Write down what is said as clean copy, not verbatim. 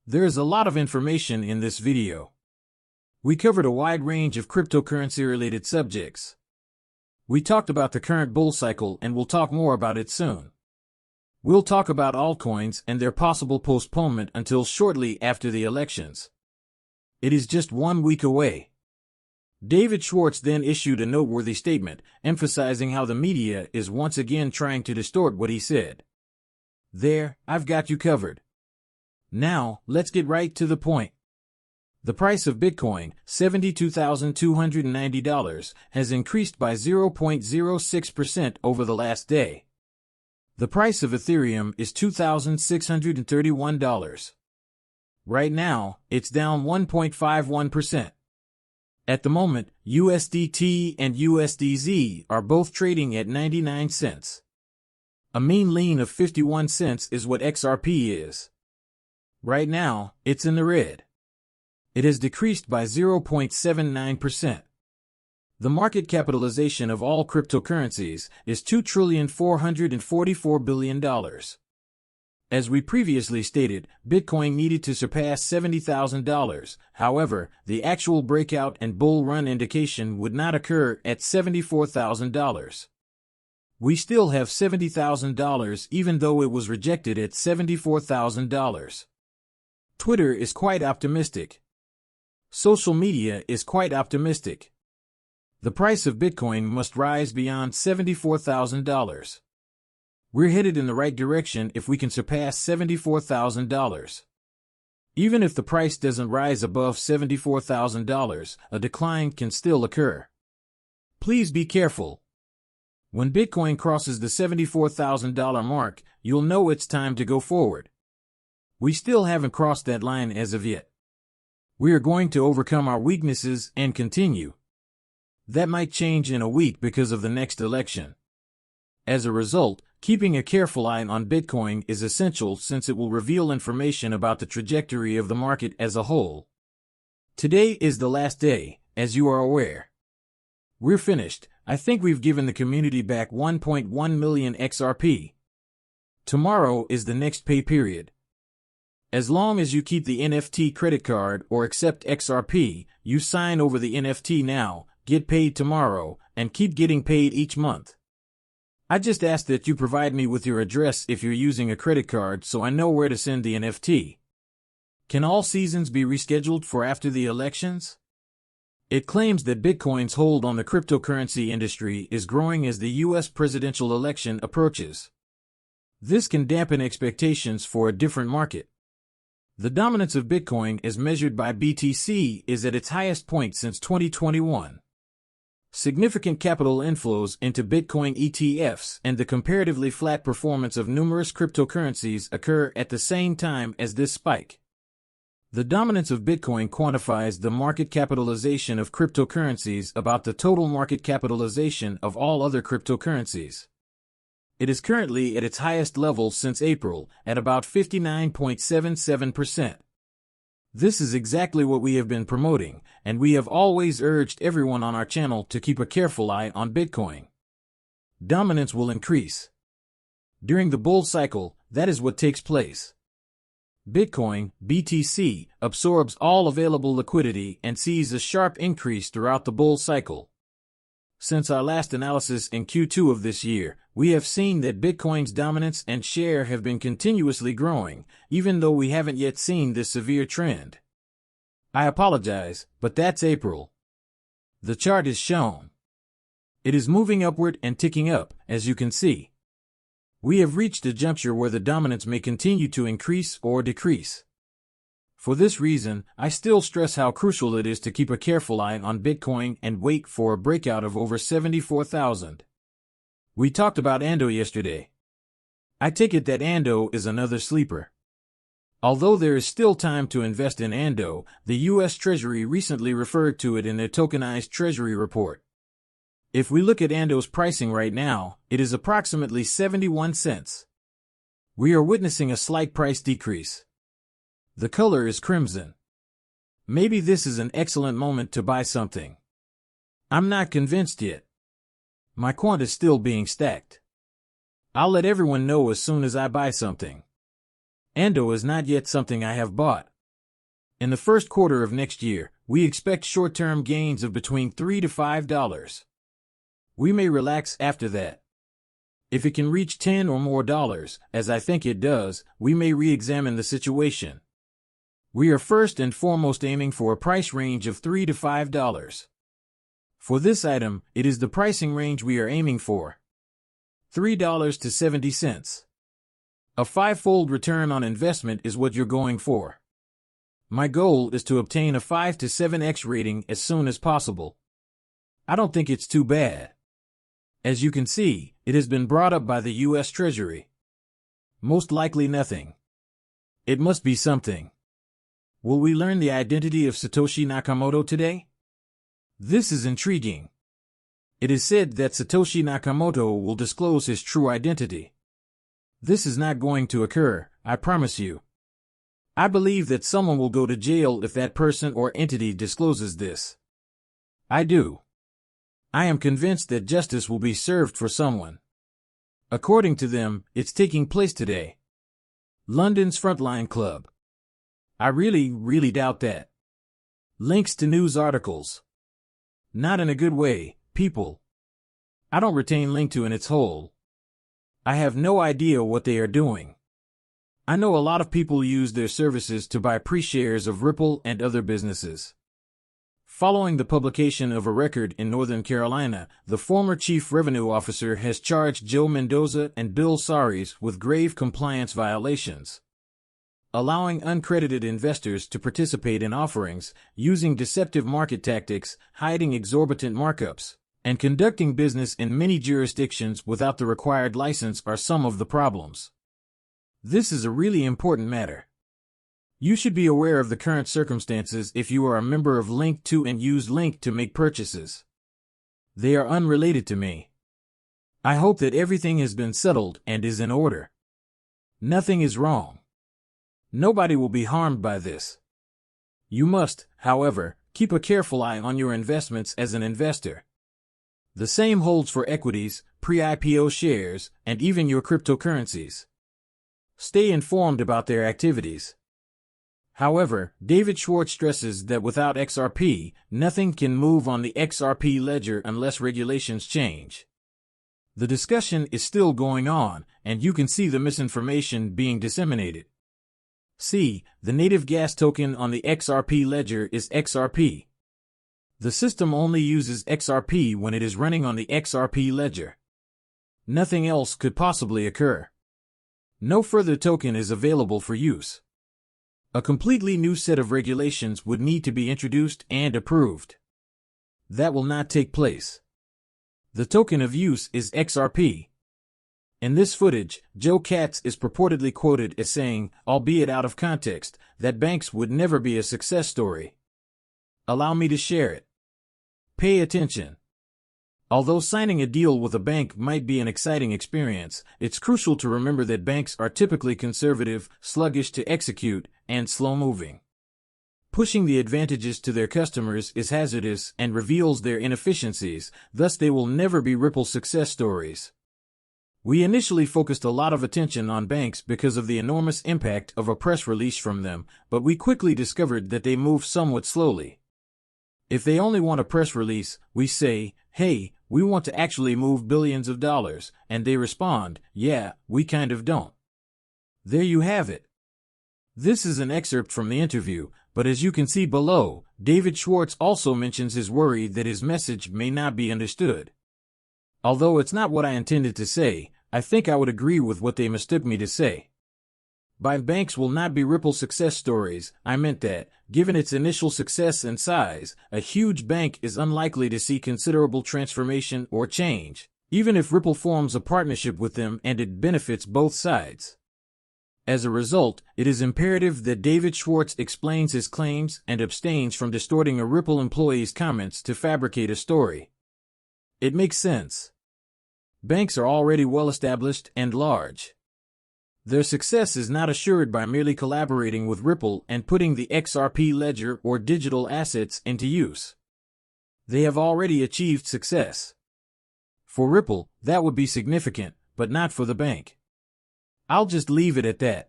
There is a lot of information in this video. We covered a wide range of cryptocurrency-related subjects. We talked about the current bull cycle and we'll talk more about it soon. We'll talk about altcoins and their possible postponement until shortly after the elections. It is just 1 week away. David Schwartz then issued a noteworthy statement, emphasizing how the media is once again trying to distort what he said. There, I've got you covered. Now, let's get right to the point. The price of Bitcoin, $72,290, has increased by 0.06% over the last day. The price of Ethereum is $2,631. Right now, it's down 1.51%. At the moment, USDT and USDZ are both trading at 99 cents. A mean lean of 51 cents is what XRP is. Right now, it's in the red. It has decreased by 0.79%. The market capitalization of all cryptocurrencies is $2,444 billion. As we previously stated, Bitcoin needed to surpass $70,000. However, the actual breakout and bull run indication would not occur at $74,000. We still have $70,000 even though it was rejected at $74,000. Twitter is quite optimistic. Social media is quite optimistic. The price of Bitcoin must rise beyond $74,000. We're headed in the right direction if we can surpass $74,000. Even if the price doesn't rise above $74,000, a decline can still occur. Please be careful. When Bitcoin crosses the $74,000 mark, you'll know it's time to go forward. We still haven't crossed that line as of yet. We are going to overcome our weaknesses and continue. That might change in a week because of the next election. As a result, keeping a careful eye on Bitcoin is essential since it will reveal information about the trajectory of the market as a whole. Today is the last day, as you are aware. We're finished. I think we've given the community back 1.1 million XRP. Tomorrow is the next pay period. As long as you keep the NFT credit card or accept XRP, you sign over the NFT now, get paid tomorrow, and keep getting paid each month. I just ask that you provide me with your address if you're using a credit card so I know where to send the NFT. Can all seasons be rescheduled for after the elections? It claims that Bitcoin's hold on the cryptocurrency industry is growing as the U.S. presidential election approaches. This can dampen expectations for a different market. The dominance of Bitcoin as measured by BTC is at its highest point since 2021. Significant capital inflows into Bitcoin ETFs and the comparatively flat performance of numerous cryptocurrencies occur at the same time as this spike. The dominance of Bitcoin quantifies the market capitalization of cryptocurrencies about the total market capitalization of all other cryptocurrencies. It is currently at its highest level since April, at about 59.77%. This is exactly what we have been promoting, and we have always urged everyone on our channel to keep a careful eye on Bitcoin. Dominance will increase. During the bull cycle, that is what takes place. Bitcoin, BTC, absorbs all available liquidity and sees a sharp increase throughout the bull cycle. Since our last analysis in Q2 of this year, we have seen that Bitcoin's dominance and share have been continuously growing, even though we haven't yet seen this severe trend. I apologize, but that's April. The chart is shown. It is moving upward and ticking up, as you can see. We have reached a juncture where the dominance may continue to increase or decrease. For this reason, I still stress how crucial it is to keep a careful eye on Bitcoin and wait for a breakout of over 74,000. We talked about Ando yesterday. I take it that Ando is another sleeper. Although there is still time to invest in Ando, the U.S. Treasury recently referred to it in their tokenized Treasury report. If we look at Ando's pricing right now, it is approximately 71 cents. We are witnessing a slight price decrease. The color is crimson. Maybe this is an excellent moment to buy something. I'm not convinced yet. My quant is still being stacked. I'll let everyone know as soon as I buy something. Ando is not yet something I have bought. In the first quarter of next year, we expect short-term gains of between $3 to $5. We may relax after that. If it can reach $10 or more, as I think it does, we may re-examine the situation. We are first and foremost aiming for a price range of $3 to $5. For this item, it is the pricing range we are aiming for. $3 to 70 cents. A five-fold return on investment is what you're going for. My goal is to obtain a 5 to 7x rating as soon as possible. I don't think it's too bad. As you can see, it has been brought up by the U.S. Treasury. Most likely nothing. It must be something. Will we learn the identity of Satoshi Nakamoto today? This is intriguing. It is said that Satoshi Nakamoto will disclose his true identity. This is not going to occur, I promise you. I believe that someone will go to jail if that person or entity discloses this. I do. I am convinced that justice will be served for someone. According to them, it's taking place today. London's Frontline Club. I really doubt that. Links to news articles. Not in a good way, people. I don't retain link to in its whole. I have no idea what they are doing. I know a lot of people use their services to buy pre-shares of Ripple and other businesses. Following the publication of a record in Northern Carolina, the former chief revenue officer has charged Joe Mendoza and Bill Saris with grave compliance violations. Allowing uncredited investors to participate in offerings, using deceptive market tactics, hiding exorbitant markups, and conducting business in many jurisdictions without the required license are some of the problems. This is a really important matter. You should be aware of the current circumstances if you are a member of Link 2 and use Link to make purchases. They are unrelated to me. I hope that everything has been settled and is in order. Nothing is wrong. Nobody will be harmed by this. You must, however, keep a careful eye on your investments as an investor. The same holds for equities, pre-IPO shares, and even your cryptocurrencies. Stay informed about their activities. However, David Schwartz stresses that without XRP, nothing can move on the XRP ledger unless regulations change. The discussion is still going on, and you can see the misinformation being disseminated. See, the native gas token on the XRP ledger is XRP. The system only uses XRP when it is running on the XRP ledger. Nothing else could possibly occur. No further token is available for use. A completely new set of regulations would need to be introduced and approved. That will not take place. The token of use is XRP. In this footage, Joe Katz is purportedly quoted as saying, albeit out of context, that banks would never be a success story. Allow me to share it. Pay attention. Although signing a deal with a bank might be an exciting experience, it's crucial to remember that banks are typically conservative, sluggish to execute, and slow-moving. Pushing the advantages to their customers is hazardous and reveals their inefficiencies, thus they will never be Ripple success stories. We initially focused a lot of attention on banks because of the enormous impact of a press release from them, but we quickly discovered that they move somewhat slowly. If they only want a press release, we say, hey, we want to actually move billions of dollars, and they respond, yeah, we kind of don't. There you have it. This is an excerpt from the interview, but as you can see below, David Schwartz also mentions his worry that his message may not be understood. Although it's not what I intended to say, I think I would agree with what they mistook me to say. By banks will not be Ripple success stories, I meant that, given its initial success and size, a huge bank is unlikely to see considerable transformation or change, even if Ripple forms a partnership with them and it benefits both sides. As a result, it is imperative that David Schwartz explains his claims and abstains from distorting a Ripple employee's comments to fabricate a story. It makes sense. Banks are already well established and large. Their success is not assured by merely collaborating with Ripple and putting the XRP ledger or digital assets into use. They have already achieved success. For Ripple, that would be significant, but not for the bank. I'll just leave it at that.